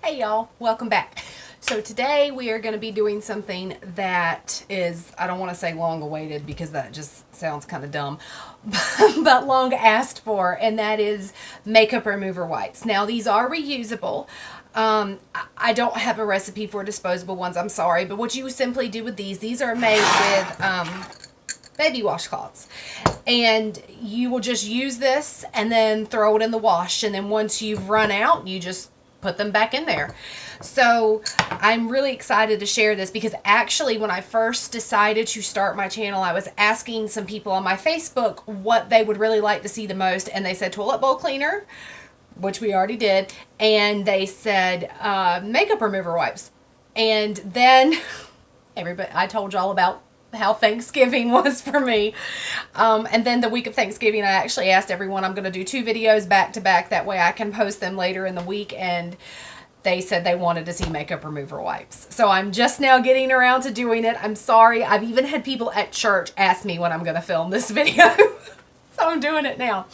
Hey y'all, welcome back. So today we are going to be doing something that is, I don't want to say long awaited because that just sounds kind of dumb, but long asked for, and that is makeup remover wipes. Now these are reusable. I don't have a recipe for disposable ones, I'm sorry, but what you simply do with these are made with baby washcloths, and you will just use this and then throw it in the wash, and then once you've run out you just put them back in there. So I'm really excited to share this because actually when I first decided to start my channel, I was asking some people on my Facebook what they would really like to see the most, and they said toilet bowl cleaner, which we already did, and they said makeup remover wipes. And then everybody, I told y'all about how Thanksgiving was for me. And then the week of Thanksgiving, I actually asked everyone, I'm going to do 2 videos back to back. That way I can post them later in the week. And they said they wanted to see makeup remover wipes. So I'm just now getting around to doing it. I'm sorry. I've even had people at church ask me when I'm going to film this video. So I'm doing it now.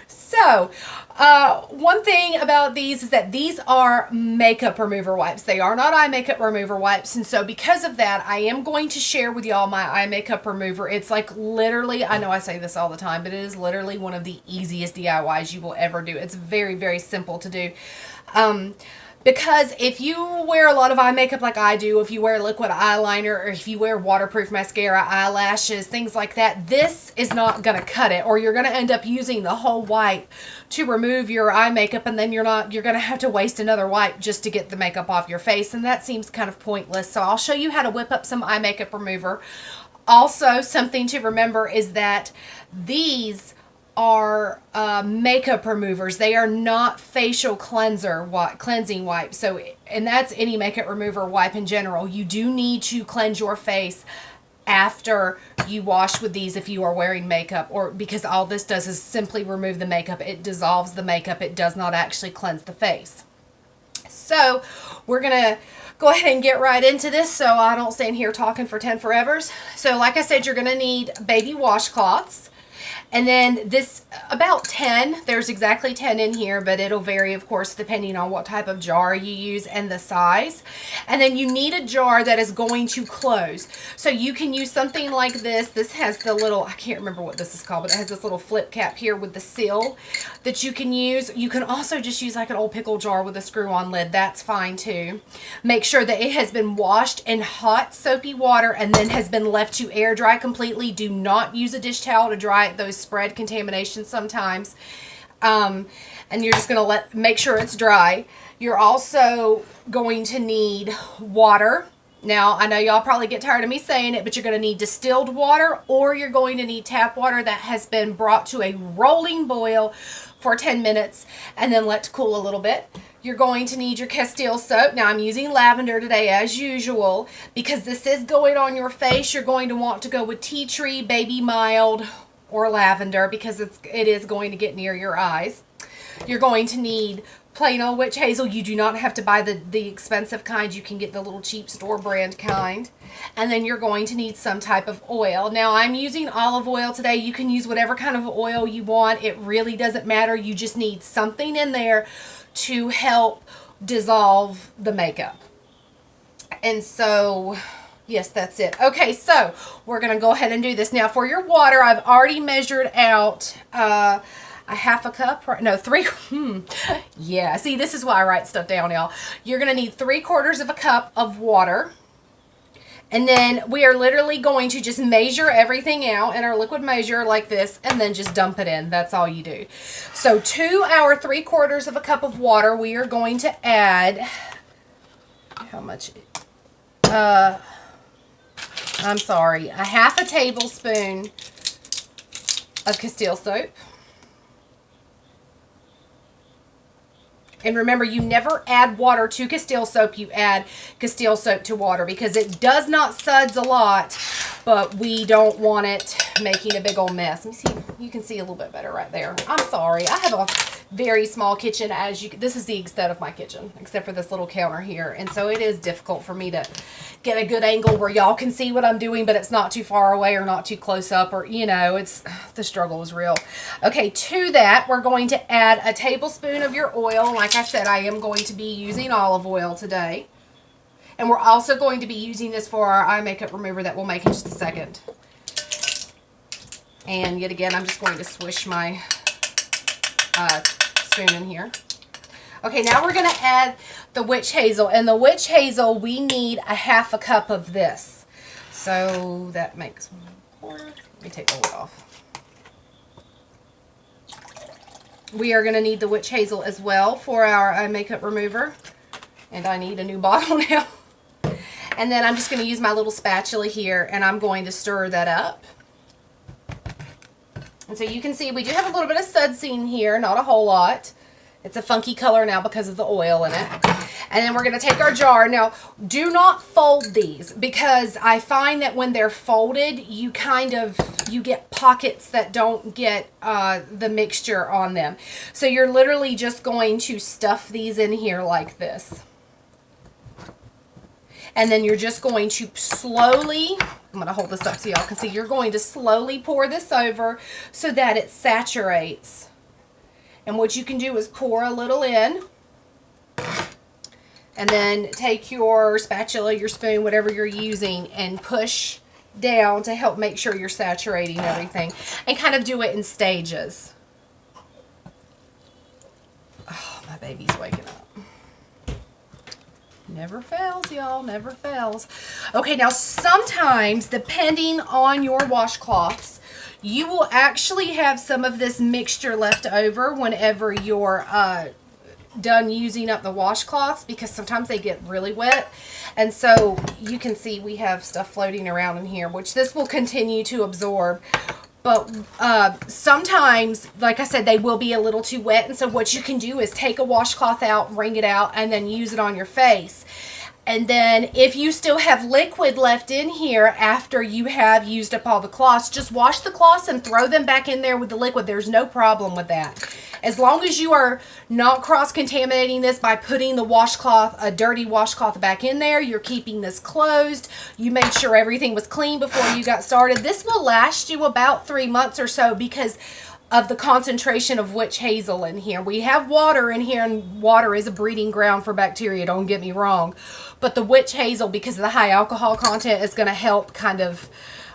So, one thing about these is that these are makeup remover wipes. They are not eye makeup remover wipes. And so because of that, I am going to share with y'all my eye makeup remover. It's like literally, I know I say this all the time, but it is literally one of the easiest DIYs you will ever do. It's very, very simple to do. Because if you wear a lot of eye makeup like I do, if you wear liquid eyeliner, or if you wear waterproof mascara, eyelashes, things like that, this is not going to cut it, or you're going to end up using the whole wipe to remove your eye makeup, and then you're going to have to waste another wipe just to get the makeup off your face, and that seems kind of pointless. So I'll show you how to whip up some eye makeup remover. Also, something to remember is that these are makeup removers. They are not facial cleansing wipes. So, and that's any makeup remover wipe in general. You do need to cleanse your face after you wash with these if you are wearing makeup, or because all this does is simply remove the makeup. It dissolves the makeup. It does not actually cleanse the face. So we're gonna go ahead and get right into this so I don't stand here talking for 10 forevers. So like I said, you're gonna need baby washcloths. And then this, about 10, there's exactly 10 in here, but it'll vary, of course, depending on what type of jar you use and the size. And then you need a jar that is going to close. So you can use something like this. This has the little, I can't remember what this is called, but it has this little flip cap here with the seal that you can use. You can also just use like an old pickle jar with a screw-on lid. That's fine too. Make sure that it has been washed in hot soapy water and then has been left to air dry completely. Do not use a dish towel to dry it. Those spread contamination sometimes. And you're just going to make sure it's dry. You're also going to need water. Now, I know y'all probably get tired of me saying it, but you're going to need distilled water, or you're going to need tap water that has been brought to a rolling boil for 10 minutes and then let cool a little bit. You're going to need your Castille soap. Now, I'm using lavender today as usual because this is going on your face. You're going to want to go with tea tree, baby mild, or lavender because it is going to get near your eyes. You're going to need plain old witch hazel. You do not have to buy the expensive kind. You can get the little cheap store brand kind. And then you're going to need some type of oil. Now I'm using olive oil today. You can use whatever kind of oil you want. It really doesn't matter. You just need something in there to help dissolve the makeup. And so yes, that's it. Okay, so we're going to go ahead and do this. Now, for your water, I've already measured out a half a cup. No, 3. Yeah, see, this is why I write stuff down, y'all. You're going to need 3/4 of a cup of water. And then we are literally going to just measure everything out in our liquid measure like this and then just dump it in. That's all you do. So to our 3/4 of a cup of water, we are going to add, how much? I'm sorry, a half a tablespoon of Castille soap. And remember, you never add water to Castille soap. You add Castille soap to water because it does not suds a lot, but we don't want it making a big old mess. Let me see. You can see a little bit better right there. I'm sorry. I have a very small kitchen. This is the extent of my kitchen, except for this little counter here. And so it is difficult for me to get a good angle where y'all can see what I'm doing, but it's not too far away or not too close up, or, you know, the struggle is real. Okay, to that, we're going to add a tablespoon of your oil. Like I said, I am going to be using olive oil today. And we're also going to be using this for our eye makeup remover that we'll make in just a second. And yet again, I'm just going to swish my spoon in here. Okay, now we're going to add the witch hazel. And the witch hazel, we need a half a cup of this. So that makes 1/4. Let me take the lid off. We are going to need the witch hazel as well for our eye makeup remover. And I need a new bottle now. And then I'm just going to use my little spatula here, and I'm going to stir that up. And so you can see we do have a little bit of sudsine here, not a whole lot. It's a funky color now because of the oil in it. And then we're going to take our jar. Now, do not fold these, because I find that when they're folded, you get pockets that don't get the mixture on them. So you're literally just going to stuff these in here like this. And then you're just going to slowly, I'm going to hold this up so y'all can see, you're going to slowly pour this over so that it saturates. And what you can do is pour a little in, and then take your spatula, your spoon, whatever you're using, and push down to help make sure you're saturating everything. And kind of do it in stages. Oh, my baby's waking up. Never fails, y'all. Never fails. Okay, now sometimes, depending on your washcloths, you will actually have some of this mixture left over whenever you're done using up the washcloths, because sometimes they get really wet. And so you can see we have stuff floating around in here, which this will continue to absorb. But sometimes, like I said, they will be a little too wet. And so what you can do is take a washcloth out, wring it out, and then use it on your face. And then if you still have liquid left in here after you have used up all the cloths, just wash the cloths and throw them back in there with the liquid. There's no problem with that. As long as you are not cross-contaminating this by putting the washcloth, a dirty washcloth, back in there, you're keeping this closed. You made sure everything was clean before you got started. This will last you about 3 months or so because of the concentration of witch hazel in here. We have water in here, and water is a breeding ground for bacteria, don't get me wrong. But the witch hazel, because of the high alcohol content, is going to help kind of,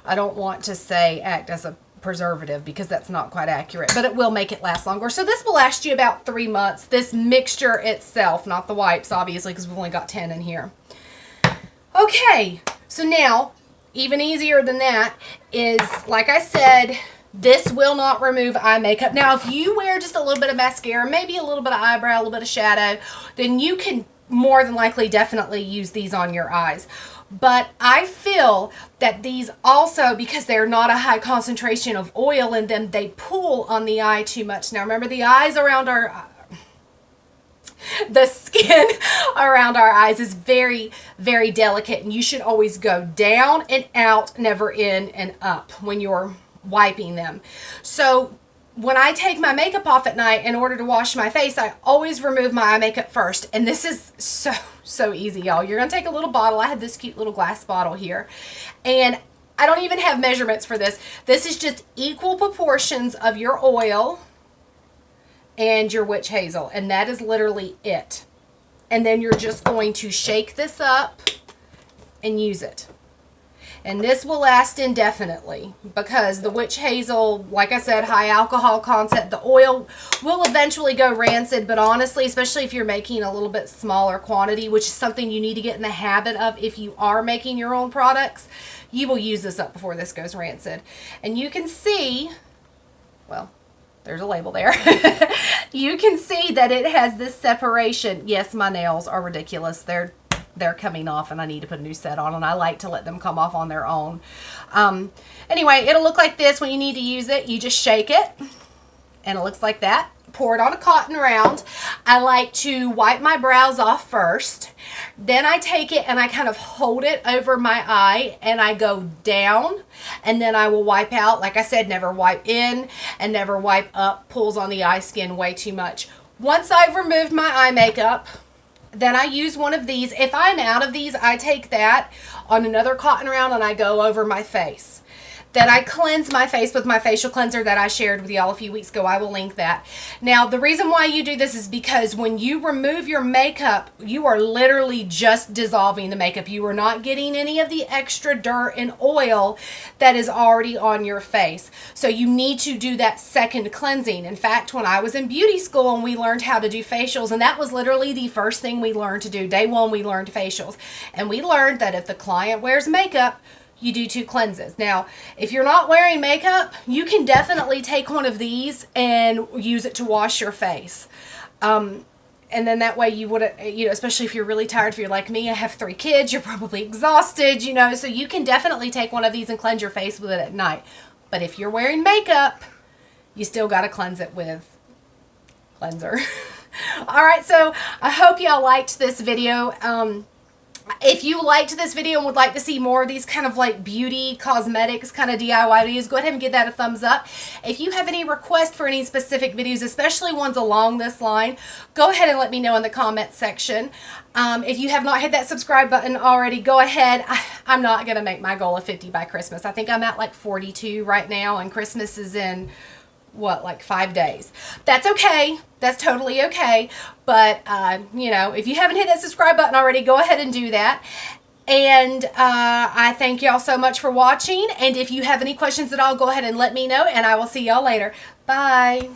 I don't want to say act as a preservative, because that's not quite accurate, but it will make it last longer. So this will last you about 3 months, this mixture itself, not the wipes, obviously, because we've only got 10 in here. Okay, so now, even easier than that is, like I said, this will not remove eye makeup. Now, if you wear just a little bit of mascara, maybe a little bit of eyebrow, a little bit of shadow, then you can more than likely definitely use these on your eyes. But I feel that these also, because they're not a high concentration of oil in them, they pull on the eye too much. Now, remember, the eyes around the skin around our eyes is very, very delicate, and you should always go down and out, never in and up when you're wiping them. So when I take my makeup off at night in order to wash my face, I always remove my eye makeup first. And this is so easy, y'all. You're going to take a little bottle. I have this cute little glass bottle here. And I don't even have measurements for this. This is just equal proportions of your oil and your witch hazel. And that is literally it. And then you're just going to shake this up and use it. And this will last indefinitely, because the witch hazel, like I said, high alcohol content. The oil will eventually go rancid, but honestly, especially if you're making a little bit smaller quantity, which is something you need to get in the habit of if you are making your own products, you will use this up before this goes rancid. And you can see, well, there's a label there. You can see that it has this separation. Yes, my nails are ridiculous. They're coming off, and I need to put a new set on, and I like to let them come off on their own. Anyway, it'll look like this when you need to use it. You just shake it, and it looks like that. Pour it on a cotton round. I like to wipe my brows off first. Then I take it and I kind of hold it over my eye and I go down, and then I will wipe out. Like I said, never wipe in and never wipe up. Pulls on the eye skin way too much. Once I've removed my eye makeup, then I use one of these. If I'm out of these, I take that on another cotton round and I go over my face. Then I cleanse my face with my facial cleanser that I shared with y'all a few weeks ago. I will link that. Now, the reason why you do this is because when you remove your makeup, you are literally just dissolving the makeup. You are not getting any of the extra dirt and oil that is already on your face. So you need to do that second cleansing. In fact, when I was in beauty school and we learned how to do facials, and that was literally the first thing we learned to do. Day one, we learned facials. And we learned that if the client wears makeup, you do 2 cleanses. Now, if you're not wearing makeup, you can definitely take one of these and use it to wash your face. And then that way you would, especially if you're really tired, if you're like me, I have 3 kids, you're probably exhausted, so you can definitely take one of these and cleanse your face with it at night. But if you're wearing makeup, you still got to cleanse it with cleanser. All right, so I hope y'all liked this video. If you liked this video and would like to see more of these kind of like beauty, cosmetics, kind of DIY videos, go ahead and give that a thumbs up. If you have any requests for any specific videos, especially ones along this line, go ahead and let me know in the comments section. If you have not hit that subscribe button already, go ahead. I'm not going to make my goal of 50 by Christmas. I think I'm at like 42 right now, and Christmas is in like 5 days. That's okay. That's totally okay. But, if you haven't hit that subscribe button already, go ahead and do that. And I thank y'all so much for watching. And if you have any questions at all, go ahead and let me know. And I will see y'all later. Bye.